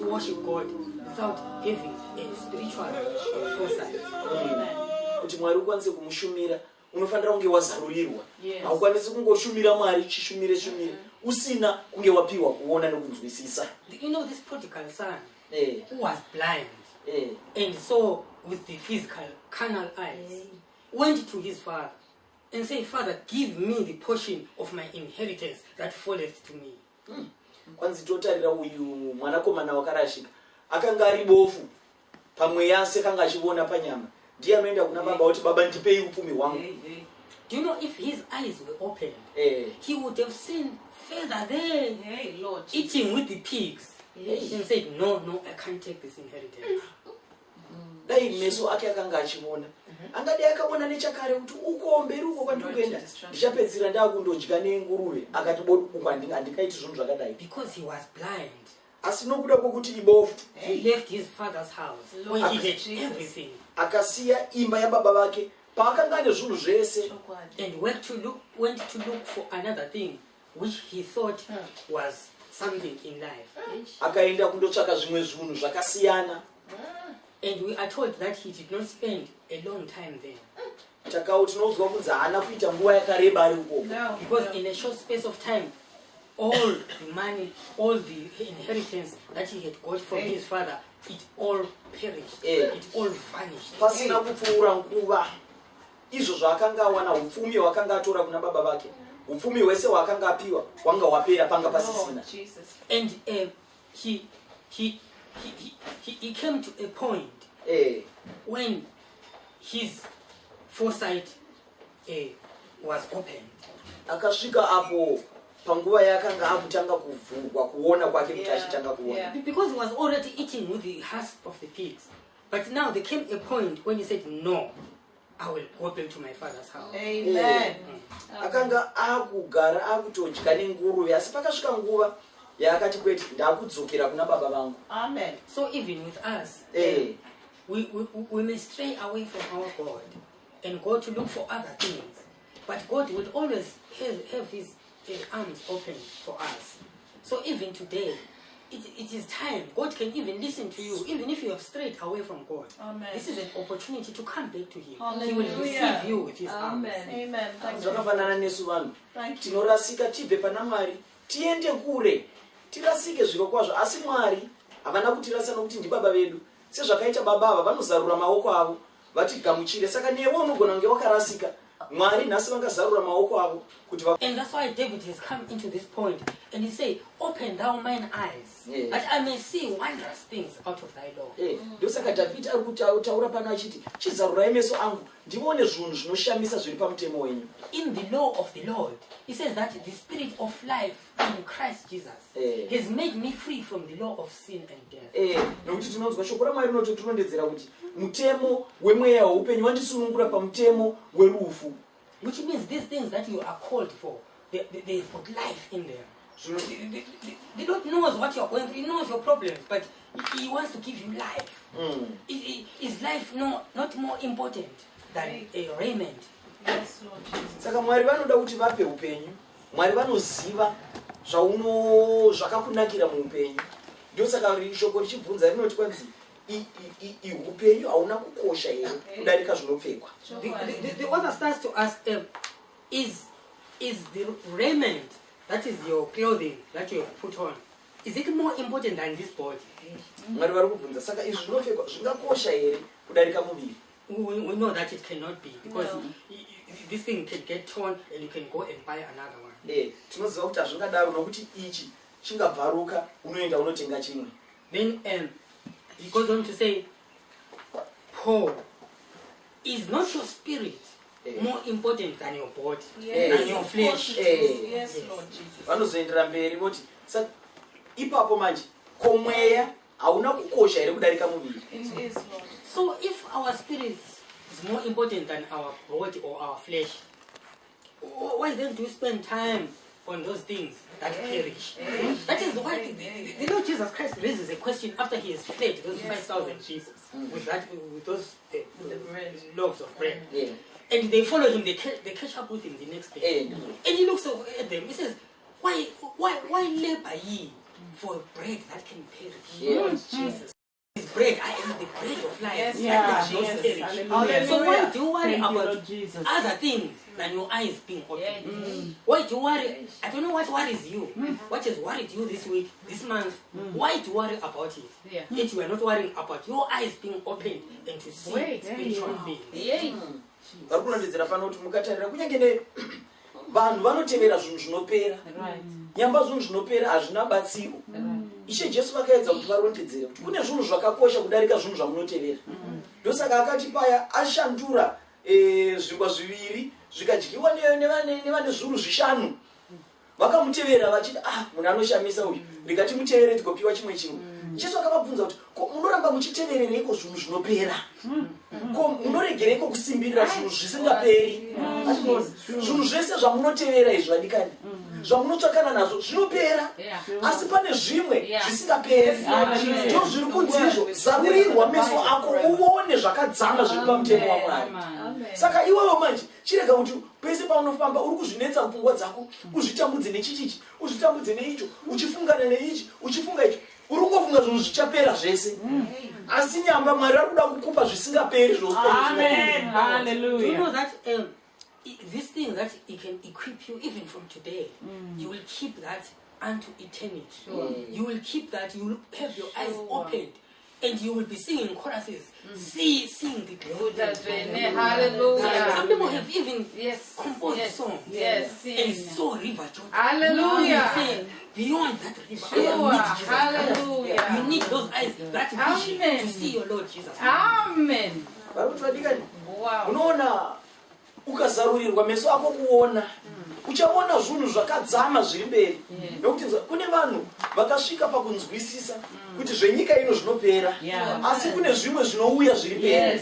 Worship God without having a spiritual foresight. Kuti Mwari ukwanise kumushumira unofanira kunge wazarurirwa. Haukwanisi kungoshumira Mwari chishumire usina kunge wapiwa kuona nekunzwisisa. You know this prodigal son who was blind and saw with the physical carnal eyes went to his father and said, "Father, give me the portion of my inheritance that falleth to me." Kwanzi totarira uyu mwanakomana wakarashika akanga ari bofu pamweya sekanga achiona panyama ndiye anoenda kuna baba kuti baba ndipei upfumi hwangu. Do you know if his eyes were open he would have seen further there Lord eating with the pigs and said no I can't take this inheritance. Dai meso ake akanga achiona angadi akaona nechakare kuti uko mberi uko kwandikuenda ndichapedzira ndakundodya nenguruve akati bodukwa andikaiti zvinhu zvakadai because he was blind. Asi nokuda kwokuti ibofu he left his father's house when he had everything akasiya imba yababa vake paakanga ane zvinhu zvese and went to look for another thing which he thought was something in life. Akaenda kundotsvaka zvimwe zvinhu zvakasiyana. And we are told that he did not spend a long time there. Tinozwa kunzi haana kuita nguva yakareba ari ukoko. Because in a short space of time all the money, all the inheritance that he had got from his father, it all perished. It all vanished. Pasina kupfuura nguva izvo zvaakanga awana upfumi hwakanga atora kuna baba vake upfumi hwese hwaakanga apiwa hwanga hwapera panga pasisina. And he came to a point when his foresight was opened. Akasvika apo panguva yakanga akutanga kuvhurwa kuona kwake kuti achitanga kuona. Because he was already eating with the husk of the pigs. But now there came a point when he said, "No, I will go back to my father's house." Amen. Akanga akugara akutodya nenguruve asi pakasvika nguva yakati kweti ndakudzokera kuna baba vangu. Amen. So even with us, we may stray away from our God and go to look for other things. But God will always have his arms open for us. So even today, it is time. God can even listen to you, even if you have strayed away from God. Amen. This is an opportunity to come back to him. Hallelujah. He will receive you with his arms. Amen. Zvakafanana nesu vanhu tinorasika tibve pana Mwari tiende kure tirasike zviro kwazvo asi Mwari havana kutirasa nokuti ndibaba vedu sezvakaita baba ava vanozarura maoko avo vati gamuchire saka newe unogona kunge wakarasika Mwari nhasi vangazarura maoko avo kuti and that's why David has come into this point and he say, "Open thou mine eyes that I may see wondrous things out of thy law." Ndosaka David ari kutaura pano achiti chizarurai meso angu ndione zvinhu zvinoshamisa zviri pamutemo wenyu. In the law of the Lord, he says that the spirit of life in Christ Jesus has made me free from the law of sin and death. Nokuti tinonzwa shoko raMwari rinotirondedzera kuti mutemo wemweya weupenyu wandisunungura pamutemo werufu. Which means these things that you are called for, they've got life in there. The Lord knows what you're going through, he knows your problems, but he wants to give you life. Is life not more important than a raiment? Yes, Lord Jesus. Saka Mwari vanoda kuti vape upenyu. Mwari vanoziva zvakakunakira muupenyu. Ndio saka shoko richibvunza rinoti kwanzi upenyu hauna kukosha here kudarika zvinopfekwa. The author starts to ask is the raiment, that is your clothing that you have put on, is it more important than this body? Mwari vari kubvunza saka izvi zvinopfekwa zvingakosha here kudarika muviri. We know that it cannot be because this thing can get torn and you can go and buy another one. Tinoziva kuti hazvingadaro nokuti ichi chingabvaruka unoenda unotenga chimwe. Then he goes on to say, Paul, is not your spirit more important than your body, Yes. than your flesh. Yes, Lord Jesus. vanozoendera mberi voti ipapo manje komweya hauna kukosha here kudarika muviri. It is, Lord. So if our spirit is more important than our body or our flesh, why then do you spend time on those things that perish? That is why the Lord Jesus Christ raises a question after he has fed those 5,000 Jesus with those loaves of bread. Yeah. And they follow him, they catch up with him the next day. And he looks at them, he says, why labor ye for bread that can perish? Jesus. This bread, I am the bread of life. Yes, that does not yes, perish. hallelujah. So why do you worry Thank you, about Lord Jesus. other things than your eyes being open? Why do you worry? I don't know what worries you. What has worried you this week, this month? Why do you worry about it? Yeah. Yet you are not worrying about your eyes being opened and to see spiritual things. vari kunondidzira pano kuti mukatarira kunyange vanhu vanotevera zvinhu zvinopera nyamba zvinhu zvinopera hazvina batsiro. Ishe Jesu vakaedza kuti varondedzere kuti kune zvinhu zvakakosha kudarika zvinhu zvamunotevera. Ndosaka akati paya ashandura zvingwa zviviri zvikadyiwa nevane zviuru zvishanu. Vakamutevera vachiti munhu anoshamisa uyu, rikati mutevere tikopiwa chimwe chimwe. Jesu akavabvunza kuti ko munoramba muchiteverereiko zvinhu zvinopera? Ko munoregereiko kusimbirira zvinhu zvisingaperi? Zvinhu zvese zvamunotevera izvi vadikani, zvamunotsvakana nazvo zvinopera, asi pane zvimwe zvisingaperi. Ndo zviri kunzi izvo, zarurirwa meso ako uone zvakadzama zviri pamutemo waMwari. Saka iwewe manje chirega kuti pese paunofamba uri kuzvinetsa pfungwa dzako, uzvitambudze nechichichi, uzvitambudze neicho, uchifungana neichi, uchifunga icho, uri kungofunga zvinhu zvichapera zvese. Asi nyamba Mwari ari kuda kukupa zvisingaperi zvoupenyu. Do you know that this thing that it can equip you even from today, you will keep that unto eternity. You will keep that, you will have your eyes opened, and you will be singing choruses, sing the glory. Hallelujah. Some people have even composed songs Yes. and saw River Jordan. Hallelujah. Say, beyond that river, I need Jesus Christ. Hallelujah. You need those eyes, that vision Amen. to see your Lord Jesus. Amen. Vari kuti vadikani, Wow. unoona ukazarurirwa meso ako kuona, uchaona zvinhu zvakadzama zviri mberi. Nokuti kune vanhu vakasvika pakunzwisisa kuti zvenyika ino zvinopera, asi kune zvimwe zvinouya zviri mberi.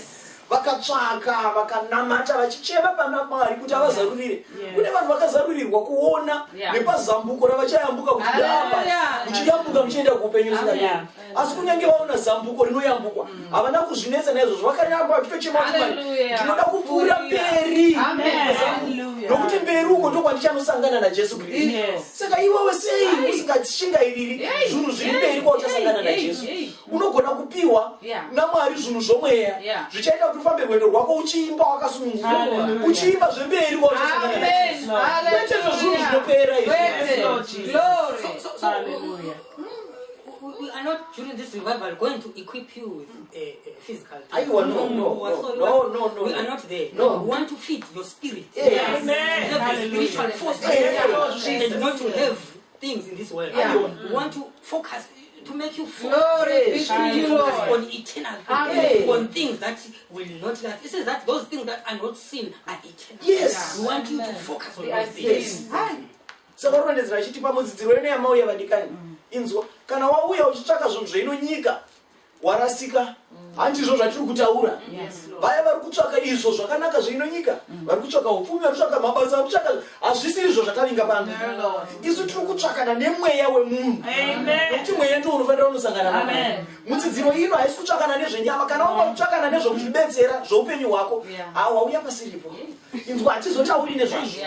Vakatsvaka, vakanamata, vachichema pana Mwari kuti avazarurire. Kune vanhu vakazarurirwa kuona nepazambuko ravachayambuka kuti ndapa, muchiyambuka muchienda kuupenyu husingaperi. Asi kunyange vaona zambuko rinoyambukwa, havana kuzvinetsa naizvozvo, vakaramba vachitochema kuti Mwari, ndinoda kupfuura mberi. Nokuti mberi uko ndo kwandichanosangana naJesu Kristu. Saka iwewe sei usingashingairiri zvinhu zviri mberi kwauchasangana naJesu? Unogona kupiwa naMwari zvinhu zvomweya zvichaita kuti ufambe rwendo rwako uchiimba wakasununguka, uchiimba zvemberi kwauchasangana naJesu. Kwete zvezvinhu zvinopera izvi. We are not during this revival going to equip you with physical things. No. We are not there. No. We want to feed your spirit. Amen. To have a spiritual force and not to have things in this world. We want to focus to make you focus on eternal things, on things that will not last. It says that those things that are not seen are eternal. Yes. We want you to focus on those things. Saka runondedzera achiti pamudzidziro ino yamauya vadikani, inzwa, kana wauya uchitsvaka zvinhu zvenyika warasika. Handizvo zvatiri kutaura. Vaya vari kutsvaka izvo zvakanaka zvenyika, vari kutsvaka upfumi, vari kutsvaka mabasa, vari kutsvaka hazvisi izvo zvatavinga pano. Isu tiri kutsvakana nemweya wemunhu. Nokuti mweya ndiwo unofanira unosangana naye. Mudzidziro ino haisi kutsvakana nezvenyama, kana wanga kutsvakana nezvokuzvibetsera zvoupenyu hwako, wauya pasiripo. Inzwa, hatizotauri nezvazvo.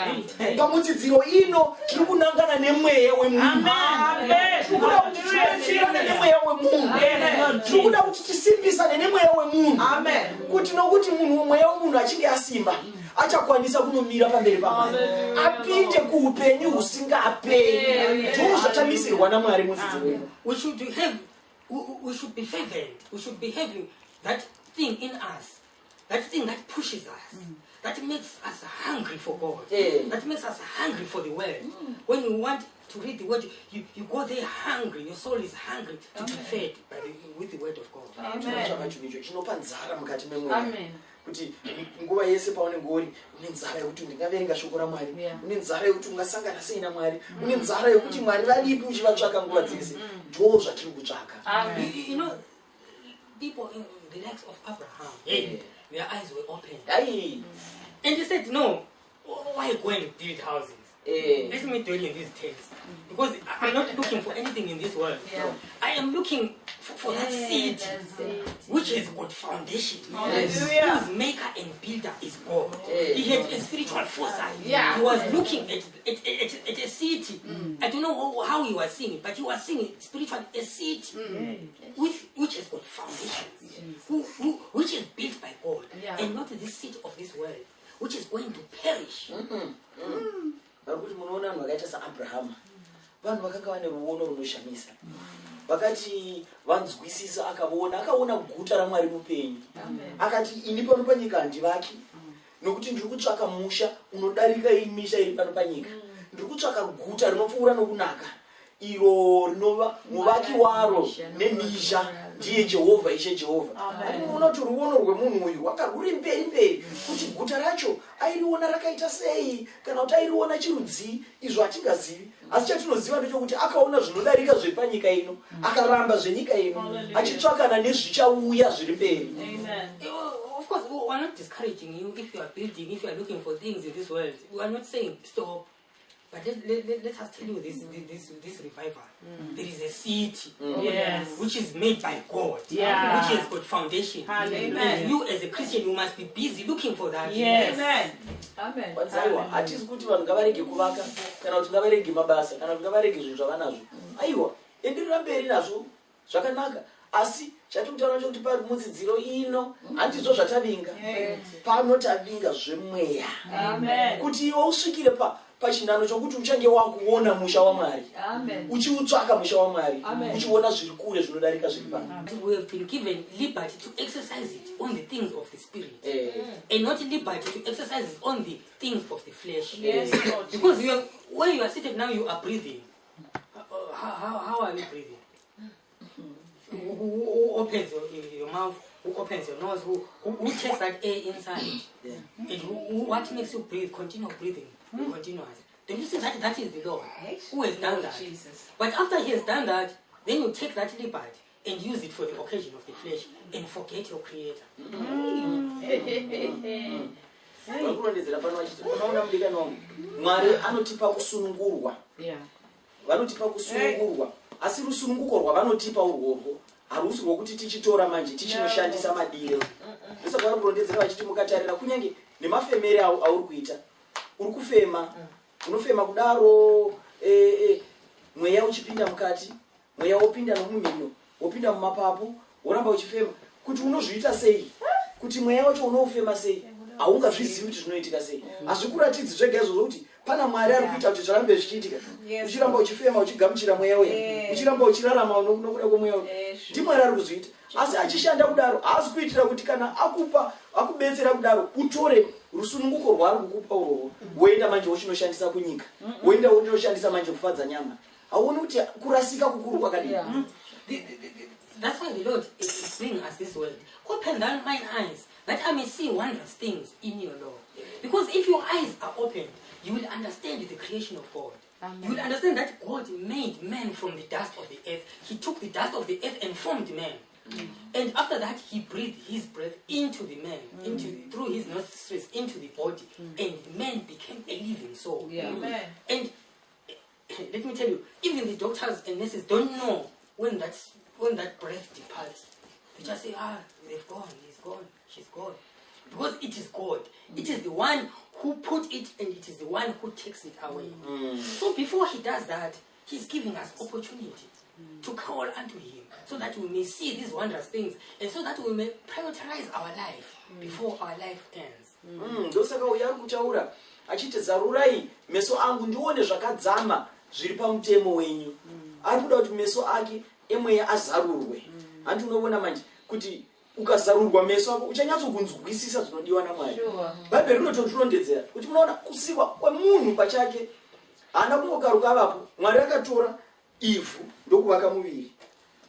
Pamudzidziro ino tiri kunangana nemweya wemunhu. Tiri kuda kuti tibetserane nemweya wemunhu. Tiri kuda kuti tisimbisane nemweya wemunhu. Kuti nokuti munhu mweya wemunhu achinge asimba, achakwanisa kunomira pamberi paMwari, apinde kuupenyu husingaperi. Ndizvo zvatamisirwa naMwari mudzidziro ino. We should be fervent. We should be having that thing in us, that thing that pushes us, that makes us hungry for God, that makes us hungry for the word. When you want to read the word, you go there hungry. Your soul is hungry to be fed with the word of God. Chinopa nzara mukati memweya. kuti nguva yese paunenge uri une nzara yekuti ndingaverenga shoko raMwari, une nzara yekuti ungasangana sei naMwari, une nzara yekuti Mwari varipi uchivatsvaka nguva dzese. Ndo zvatiri kutsvaka. You know, people in the likes of Abraham, their eyes were open. And they said, no, why go and build houses? Let me dwell in these tents. Because I'm not looking for anything in this world. I am looking for that seed which has got foundation. Whose maker and builder is God. He had a spiritual foresight. He was looking at a city. I don't know how he was seeing it, but he was seeing it spiritually, a city which has got foundations, which is built by God, and not this city of this world, which is going to perish. Varikuti munoona vanhu vakaita saAbrahama, vanhu vakanga vane ruono runoshamisa. Vakati vanzwisisa akaona guta raMwari mupenyu. Akati ini pano panyika handivaki, nokuti ndiri kutsvaka musha unodarika iyi misha iri pano panyika. Ndiri kutsvaka guta rinopfuura nokunaka, iro rinova muvaki waro nemisha ndiye Jehovha, Ishe Jehovha. Munoona kuti ruono rwemunhu uyu ruri mberi kuti guta racho airiona rakaita sei, kana kuti airiona chirudzi, izvo hatingazivi. Asi chatinoziva ndechekuti akaona zvinodarika zvepanyika ino, akaramba zvenyika ino, achitsvakana nezvichauya zviri mberi. Of course, we are not discouraging you if you are building, if you are looking for things in this world. We are not saying stop. But let us tell you this revival. There is a city which is made by God, which has got foundation. And you as a Christian, you must be busy looking for that. Amen. Hatisi kuti vanhu ngavarege kuvaka, kana kuti ngavarege mabasa, kana kuti ngavarege zvinhu zvavanazvo. Aiwa, enderera mberi nazvo zvakanaka. Asi chatikutaura kuti pari mudzidziro ino handizvo zvatavinga. Pano tavinga zvemweya. Kuti iwe usvikire pachinano chokuti uchange wakuona musha waMwari, uchiutsvaka musha waMwari, uchiona zviri kure zvinodarika zviri pano. We have been given liberty to exercise it on the things of the spirit, and not liberty to exercise it on the things of the flesh. Because when you are seated now, you are breathing. How are you breathing? Who opens your mouth? Who opens your nose? Who takes that air inside? And what makes you breathe? Continue breathing. Continuous. Then you see that is the Lord who has done that. But after He has done that, then you take that liberty and use it for the occasion of the flesh and forget your Creator. Mwari anotipa kusunungurwa. Vanotipa kusunungurwa. Asi rusununguko rwavanotipa urworwo harusi rwokuti tichitora manje tichinoshandisa madiro. Ndosaka varikurondedzera vachiti mukatarira kunyange nemafemere auri kuita. Uri kufema, unofema kudaro, mweya uchipinda mukati, mweya wopinda nomumhino, wopinda mumapapu, woramba uchifema. Kuti unozviita sei? Kuti mweya wacho unoufema sei? Haungazvizivi kuti zvinoitika sei. Hazvikuratidzi zvega izvozvo kuti pana Mwari ari kuita kuti zvirambe zvichiitika. Uchiramba uchifema uchigamuchira mweya uya, uchiramba uchirarama nokuda kwemweya uya. NdiMwari ari kuzviita. Asi achishanda kudaro haasi kuitira kuti kana akubetsera kudaro utore rusununguko rwaari kukupa urworwo woenda manje wochinoshandisa kunyika, woenda wochinoshandisa manje kufadza nyama. Hauoni kuti kurasika kukuru kwakadini? That's why the Lord is bringing us this word. Open thine mine eyes, that I may see wondrous things in your Lord. Because if your eyes are opened, you will understand the creation of God. You will understand that God made man from the dust of the earth. He took the dust of the earth and formed man. And after that, He breathed His breath into the man, through His nostrils, into the body, and man became a living soul. And let me tell you, even the doctors and nurses don't know when that breath departs. They just say, they've gone, he's gone, she's gone. Because it is God. It is the one who put it, and it is the one who takes it away. So before He does that, He's giving us opportunity to call unto Him, so that we may see these wondrous things, and so that we may prioritize our life before our life ends. Ndosaka uya ari kutaura achiti zarurai meso angu ndione zvakadzama zviri pamutemo wenyu. Ari kuda kuti meso ake emweya azarurwe. Handi unoona manje kuti ukazarurwa meso ako uchanyatsokunzwisisa zvinodiwa naMwari. Bhaibheri rinotondirondedzera kuti munoona kusikwa kwemunhu pachake haana kungokaruka avapo. Mwari akatora ivhu ndokuvaka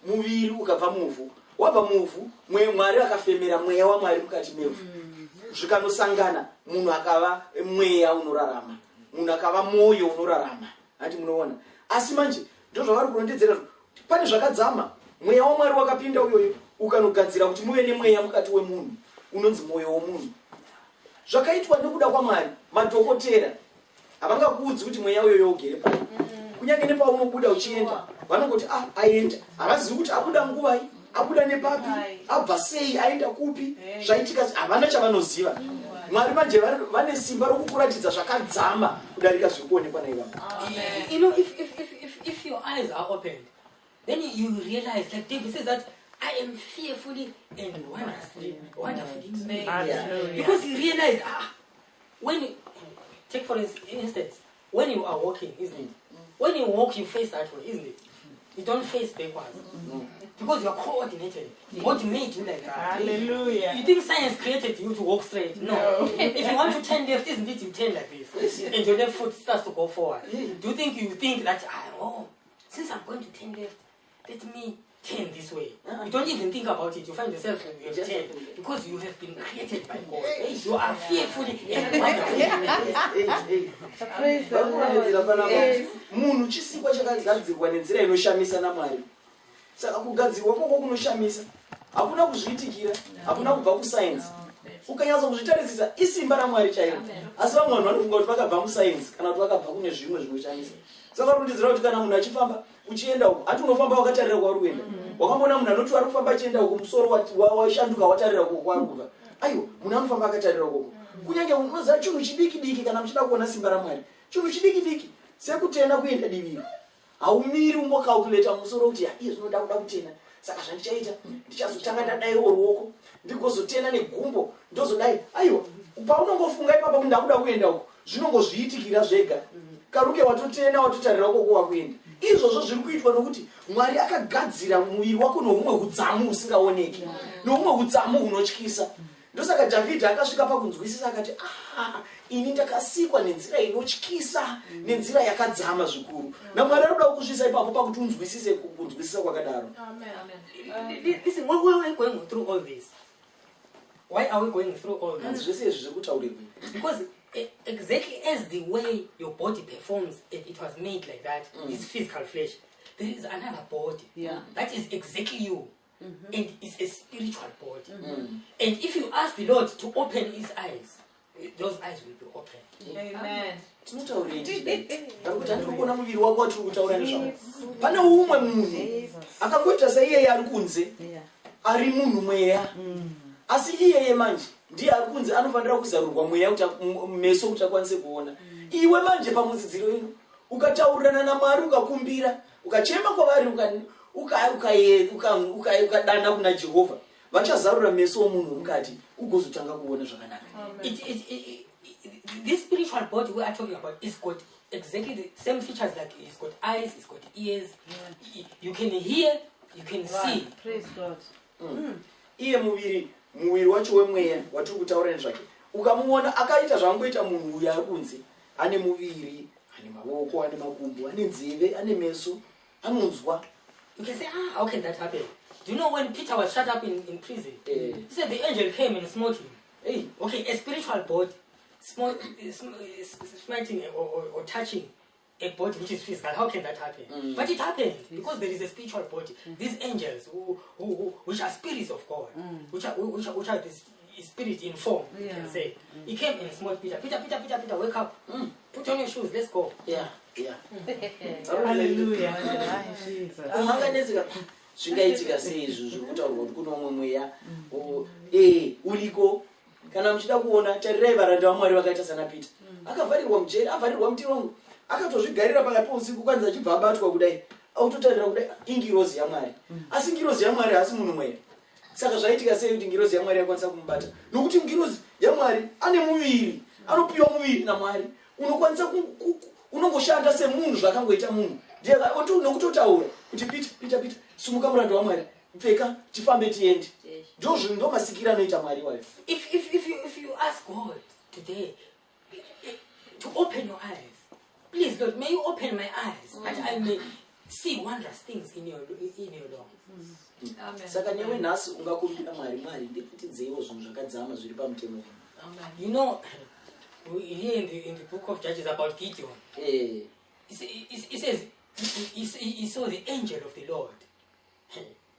muviri ukabva muvhu, wabva muvhu Mwari akafemera mweya waMwari mukati mevhu. zvikanosangana munhu akava mweya unorarama, munhu akava moyo unorarama. Hati munoona. Asi manje ndozvavari kurondedzera pane zvakadzama. Mweya waMwari wakapinda uyoyo ukanogadzira kuti muve nemweya mukati wemunhu unonzi moyo womunhu. Zvakaitwa nekuda kwaMwari. Madhokotera havangakuudzi kuti mweya uyoyo ugere pari. Kunyange nepaunobuda uchienda vanongoti aenda, havazivi kuti abuda nguvai, abuda nepapi, abva sei, aenda kupi, zvaitika havana chavanoziva. Mwari manje vane simba rokukuratidza zvakadzama kudarika zviri kuonekwa naivavo. You know, if your eyes are opened, then you realize, like David says, that I am fearfully and wonderfully made. Because you realize, when you, take for instance, when you are walking, isn't it? When you walk, you face that way, isn't it? You don't face backwards. Because you are coordinated. God made you like that. Hallelujah. You think science created you to walk straight? No. If you want to turn left, isn't it? You turn like this. And your left foot starts to go forward. Do you think that, since I'm going to turn left, let me turn this way? You don't even think about it. You find yourself you have turned. Because you have been created by God. You are fearfully and wonderfully. Praise the Lord. Munhu chisikwa chakagadzirwa nenzira inoshamisa naMwari. Saka kugadzirwa kwako kunoshamisa. Hakuna kuzviitikira, hakuna kubva kusayensi. Ukanyatsa kuzvitarisisa isimba raMwari chairo. Asi vamwe vanhu vanofunga kuti vakabva musayensi kana kuti vakabva kune zvimwe zvinoshamisa. Saka rondedzera kuti kana munhu achifamba uchienda uko, hati unofamba wakatarira kwauri kuenda. Wakamboona munhu anoti ari kufamba achienda uko musoro washanduka watarira uko kwaari kubva. Aiwa, munhu anofamba akatarira uko. Kunyange unoziva chinhu chidiki kana muchida kuona simba raMwari. Chinhu chidiki sekutenda kuenda diviro. Haumiri ungokalkuleta musoro kuti iye zvinoda kuda kutenda. Saka zvandichaita ndichazotanga ndadaiwo ruoko ndigozotenda negumbo ndozodai. Aiwa, paunongofunga ipapa kuti ndakuda kuenda uko zvinongozviitikira zvega. Karuke watotenda watotarira uko kwakuenda. Izvozvo zviri kuitwa nokuti Mwari akagadzira muviri wako noumwe hudzamu usingaoneki, noumwe hudzamu hunotyisa. Ndosaka Dhavhidhi akasvika pakunzwisisa akati, ini ndakasikwa nenzira inotyisa, nenzira yakadzama zvikuru. naMwari anoda kuzvisa ipapo pakuti unzwisise kunzwisisa kwakadaro. Listen, why are we going through all this? Why are we going through all this? Zvese izvi zviri kutaurirwa. Because exactly as the way your body performs, it was made like that, this physical flesh, there is another body. That is exactly you. And it's a spiritual body. And if you ask the Lord to open his eyes, those eyes will be open. Amen. Kuti andikuona muviri wako watiri kutaura nezvavo. Pane umwe munhu akangoita saiyeye ari kunze, ari munhu mweya. Asi iyeye manje ndiye ari kunze anofanira kuzarurwa mweya kuti meso kuti akwanise kuona. Iwe manje pamudzidziro ino ukataurirana naMwari ukakumbira, ukachema kwavari ukadana kuna Jehovha, vachazarura meso omunhu mukati ugozotanga kuona zvakanaka. This spiritual body we are talking about is got exactly the same features, like it's got eyes, it's got ears. You can hear, you can see. Praise God. Iye muviri wacho wemweya watiri kutaura nezvake, ukamuona akaita zvaangoita munhu uyo ari kunze, ane muviri, ane maoko, ane makumbo, ane nzeve, ane meso, anonzwa. You can say, how can that happen? Do you know when Peter was shut up in prison? He said the angel came and smote him. Okay, a spiritual body smiting or touching a body which is physical. How can that happen? But it happened because there is a spiritual body. These angels, which are spirits of God, which are this spirit in form, you can say. He came and smote Peter. Peter, wake up. Put on your shoes. Let's go. Hallelujah. Umanganezeka zvingaitika sei izvo zvokutaurwa kuti kuno umwe mweya uriko. Kana muchida kuona tarirai varanda vaMwari vakaita sana Peter. Akavharirwa mujeri, avharirwa mutirongo, akatozvigarira pakati pousiku kwanza achibva abatwa kudai, autotarira kudai ingirozi yaMwari. Asi ngirozi yaMwari hasi munhu mweya. Saka zvaitika sei kuti ngirozi yaMwari yakwanisa kumubata? Nokuti ngirozi yaMwari ane muviri, anopiwa muviri naMwari unokwanisa unongoshanda semunhu zvakangoita munhu. Ndiye nokutotaura kuti Peter, sumuka muranda waMwari, pfeka tifambe tiende. Ndo masikira anoita Mwari wayo. If you ask God today to open your eyes, please Lord, may you open my eyes that I may see wondrous things in your law. Saka newe nhasi ungakumbira Mwari, ndikutidzeiwo zvinhu zvakadzama zviri pamutemo. You know, here in the book of Judges about Gideon, it says he saw the angel of the Lord,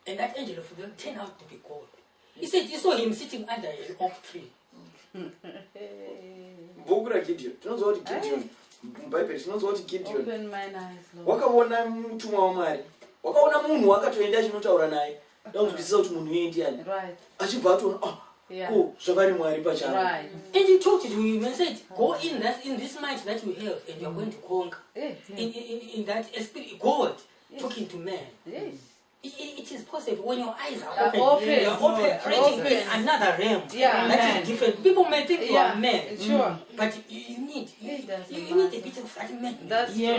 and that angel of the Lord turned out to be God. He said he saw him sitting under an oak tree. Gideon. Tunonzwa kuti Gideon. Mubhaibheri tinonzwa kuti Gideon. Wakaona mutumwa waMwari. Wakaona munhu wakatoenda achinotaura naye. Ndakunzwisisa kuti munhu uyu ndiani. Achibva atoona ko zvavari Mwari pachavo. And he talked to him and said, go in this might that you have and you are going to conquer. In that spirit, God talking to man. It is possible when your eyes are open. You are operating in another realm that is different. People may think you are mad, but you need a bit of that madness. You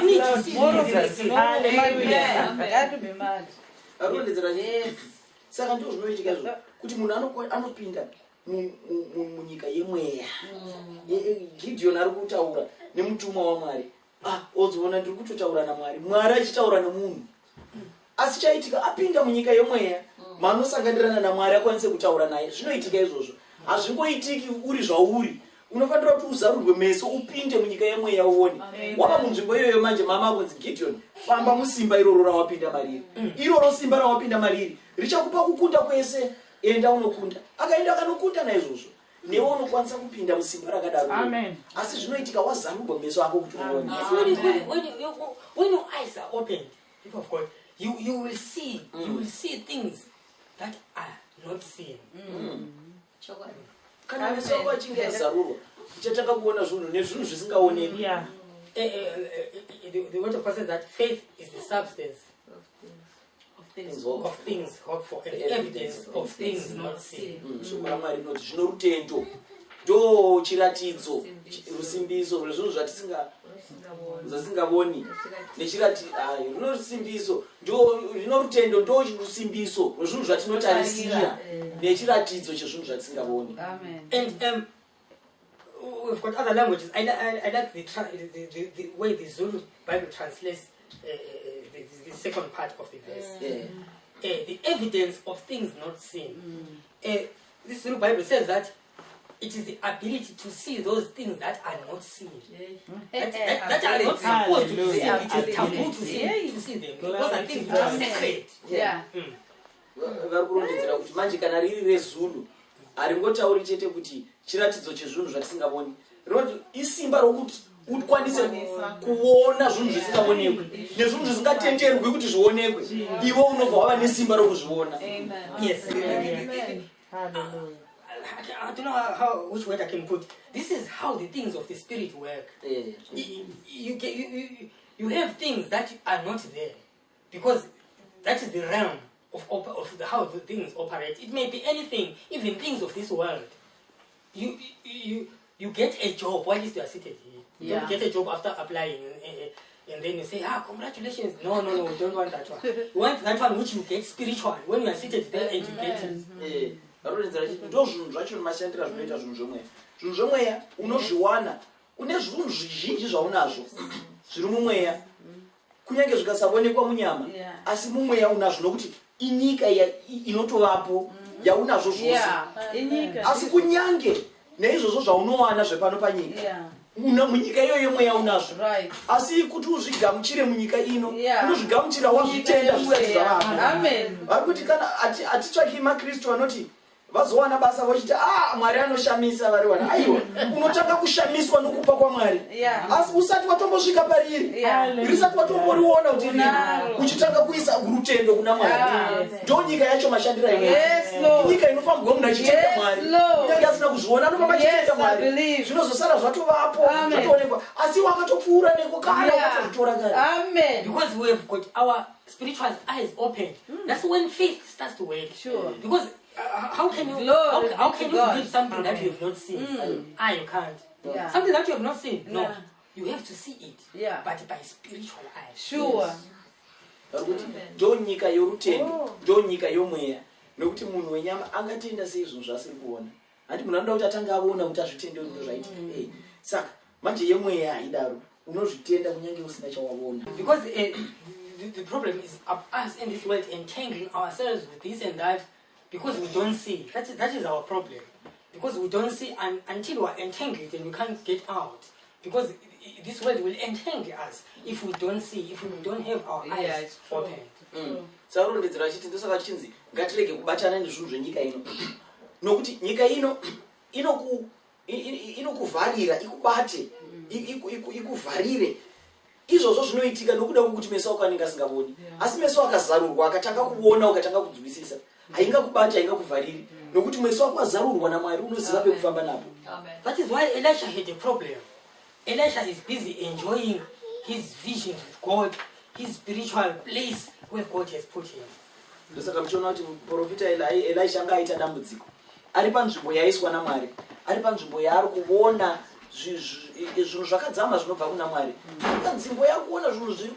need to see more of us. Saka ndizvo zvinoitika izvo kuti munhu anopinda munyika yemweya. Gideon ari kutaura nemutumwa waMwari. Odziona ndiri kutotaura naMwari. Mwari achitaura nemunhu. Asi chaitika apinda munyika yemweya, manosanganirana naMwari akwanise kutaura naye. Zvinoitika izvozvo. Hazvingoitiki uri zvauri. Unofanira kuti uzarurwe meso upinde munyika yemweya uone. Wava munzvimbo iyoyo manje mama akonzi Gideon, famba musimba iroro rawapinda mariri. Iroro simba rawapinda mariri richakupa kukunda kwese, enda unokunda. Akaenda akanokunda naizvozvo. Newe unokwanisa kupinda musimba rakadaro. Asi zvinoitika wazarurwa meso ako kuti uone. When your eyes are opened, people of God, you will see things that are not seen. Kana meso ako achinge azarurwa, tichataka kuona zvinhu nezvinhu zvisingaoneki. The word of God says that faith is the substance of things hoped for and the evidence of things not seen. Mwari noti zvino rutendo ndo chiratidzo rusimbiso rwezvinhu zvatisingavoni nechirati runo rusimbiso ndo rino rutendo ndo rusimbiso rwezvinhu zvatinotarisira nechiratidzo chezvinhu zvatisingavoni. And we've got other languages. I like the way the Zulu Bible translates the second part of the verse. The evidence of things not seen. This Zulu Bible says that it is the ability to see those things that are not seen. That are not supposed to be seen. It is taboo to see them. Those are things that are sacred. Varikurondedzera kuti manje kana riri rezulu haringotauri chete kuti chiratidzo chezvinhu zvatisingavoni, rinoti isimba rokuti ukwanise kuona zvinhu zvisingaonekwe nezvinhu zvisingatenderwi kuti zvionekwe, iwe unobva wava nesimba rokuzviona. Yes. I don't know which word I can put. This is how the things of the spirit work. You have things that are not there because that is the realm of how the things operate. It may be anything, even things of this world. You get a job while you are seated here. You don't get a job after applying and then you say, congratulations. No, we don't want that one. We want that one which you get spiritual when you are seated there and you get it. Ndo zvinhu zvacho nemashandiro azvinoita zvinhu zvomweya. Zvinhu zvomweya unozviwana, une zvinhu zvizhinji zvaunazvo zviri mumweya, kunyange zvikasaonekwa munyama, asi mumweya unazvo nokuti inyika inotovapo yaunazvo zvose. Asi kunyange neizvozvo zvaunowana zvepano panyika, munyika iyoyo yemweya unazvo, asi kuti uzvigamuchire munyika ino unozvigamuchira wazvitenda zvisati zvavako. Vari kuti kana hatitsvaki maKristu anoti vazowana basa vochiti Mwari anoshamisa variwana. Aiwa, unotanga kushamiswa nokupa kwaMwari. Asi usati watombosvika pariri, risati watomboriona kuti riri, uchitanga kuisa rutendo kuna Mwari. Ndo nyika yacho mashandira imwe. Nyika inofamba munhu achitenda Mwari. Kunyange asina kuzviona anofamba achitenda Mwari. Zvinozosara zvatovapo, zvatoonekwa. Asi wakatopfuura neko kana wakatozvitora kare. Because we have got our spiritual eyes open. That's when faith starts to work. Because how can you believe something that you have not seen? You can't. Something that you have not seen. No. You have to see it. But by spiritual eyes. Ndo nyika yorutendo, ndo nyika yomweya. Nokuti munhu wenyama angatenda sei zvinhu zvasiri kuona. Handi munhu anoda kuti atange aona kuti azvitende ndo zvaitika. Saka manje yemweya haidaro. Unozvitenda kunyange usina chawaona. Because the problem is us in this world entangling ourselves with this and that because we don't see. That is our problem. because we don't see until we're entangled and we can't get out. Because this world will entangle us if we don't see, if we don't have our eyes open. Saurondedzera chiti ndosaka chinzi ngatirege kubatana nezvinhu zvenyika ino. Nokuti nyika ino inokuvharira, ikubate, ikuvharire. Izvozvo zvinoitika nokuda kwokuti meso ako anenge asingaboni. Asi meso akazarurwa akatanga kuona ukatanga kunzwisisa, haingakubati, haingakuvhariri. Nokuti meso ako azarurwa naMwari unoziva pekufamba napo. That is why Elisha had a problem. Elisha is busy enjoying his visions with God, his spiritual place where God has put him. Ndosaka mchiona kuti muprofita Elisha anga aita dambudziko. Ari panzvimbo yaiswa naMwari, ari panzvimbo yaari kuona zvinhu zvakadzama zvinobva kuna Mwari. Nzvimbo yakuona zvinhu zviri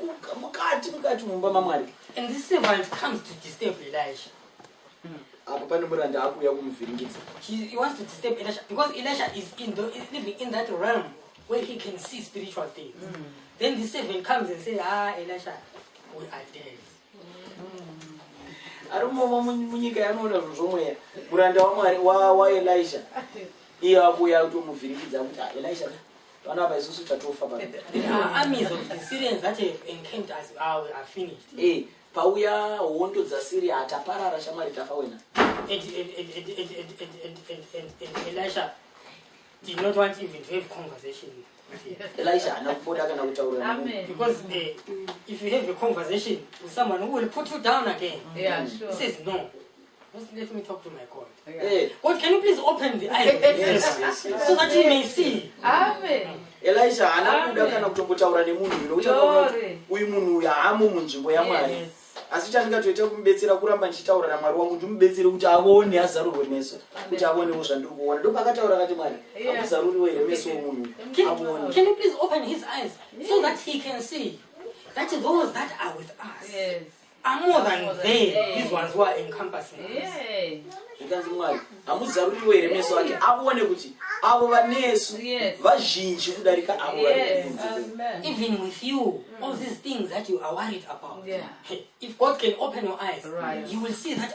mukati mumba maMwari. And this servant comes to disturb Elisha. Apo pane muranda akuya kumuvhiringidza. He wants to disturb Elisha because Elisha is living in that realm where he can see spiritual things. Then the servant comes and says, Elisha, we are dead. Ari munyika yanoona zvinhu zvomweya. Muranda waMwari waElisha iye akuya kutomuvhiringidza kuti Elisha vana apa isusu tatofa pano. The armies of the Syrians that have encamped us are finished. Pauya hondo dzaSyria ataparara shamwari tafa wena. And Elisha did not want even to have conversation with him. Elisha anakupoda kana kutaura. Because if you have a conversation with someone who will put you down again, Yeah, sure. he says no. Just let me talk to my God. Yeah. God, can you please open the eyes of Yes. so that he may see? Amen. Elisha anakuda kana kutombotaura nemunhu nokuti uyu munhu uyu haamo munzvimbo yaMwari. Asi chandingatoita kumubetsera kuramba ndichitaura naMwari wangu ndimubetsere kuti aone azarurwe meso, kuti aonewo zvandiri kuona. Ndopakataura kati Mwari amuzaruriwo here meso womunhu aone. Can you please open his eyes so that he can see that those that are with us are more than they, these ones who are encompassing us. Zvikanzi Mwari hamuzaruriwo here meso ake aone kuti avo vanesu vazhinji kudarika avo vari kunze. Even with you, all these things that you are worried about, if God can open your eyes, you will see that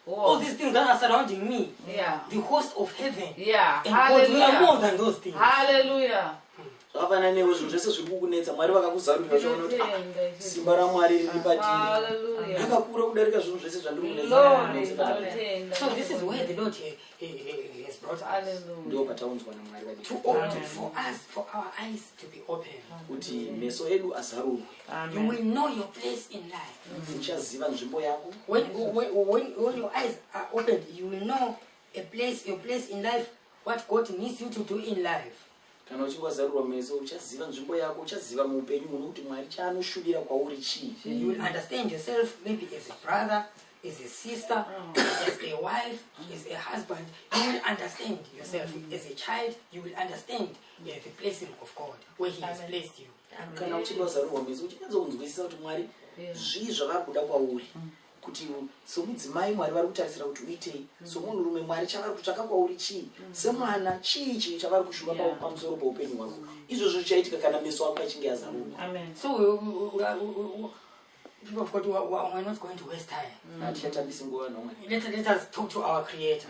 all these things that are surrounding me, the host of heaven, and God, we are more than those things. Hallelujah. Zvakafanana newo zvinhu zvese zviri kukunetsa Mwari vakakuzarurira vachiona kuti simba raMwari riri patiri. Rakakura kudarika zvinhu zvese zvandiri kunetsa. So this is where the Lord has brought us. Ndo pataunzwa naMwari For us, for our eyes to be open. kuti meso edu azarurwe. You will know your place in life. Uchaziva nzvimbo yako. When your eyes are opened, you will know your place in life, what God needs you to do in life. Kana uchingwazarurwa meso uchaziva nzvimbo yako, uchaziva muupenyu muno kuti Mwari chaanoshuvira kwauri chii. You will understand yourself maybe as a brother, as a sister, as a wife, as a husband. You will understand yourself as a child. You will understand the placing of God, where He has placed you. Kana uchingwazarurwa meso uchinyatsonzwisisa kuti Mwari zvii zvavari kuda kwauri. Kuti somudzimai Mwari vari kutarisira kuti uitei, somunhurume Mwari chavari kutsvaka kwauri chii, semwana chii chavari kushuva pamusoro poupenyu hwako. Izvozvo zvichaitika kana meso ako achinge azarurwa. So people of God, we're not going to waste time. Hatichatambisi nguva naMwari. Let us talk to our Creator.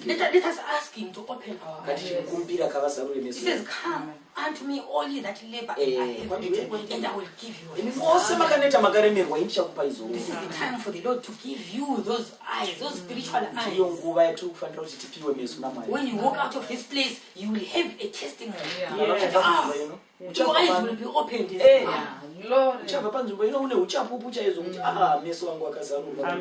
Let us ask Him to open our eyes. Katimukumbira kavazarure He meso. says, "Come unto me, all ye that labor and are heavy laden, and I will give you rest." Mose makaneta makaremerwa indichakupa izvozvo. This is the time for the Lord to give you those eyes, those spiritual eyes. Ndiyo nguva yatiri kufanira kuti tipiwe meso naMwari. When you walk out of this place, you will have a testimony. Yes. Your eyes will be opened. Uchabva panzvimbo ino une uchapupu chaizvo kuti meso angu akazarurwa.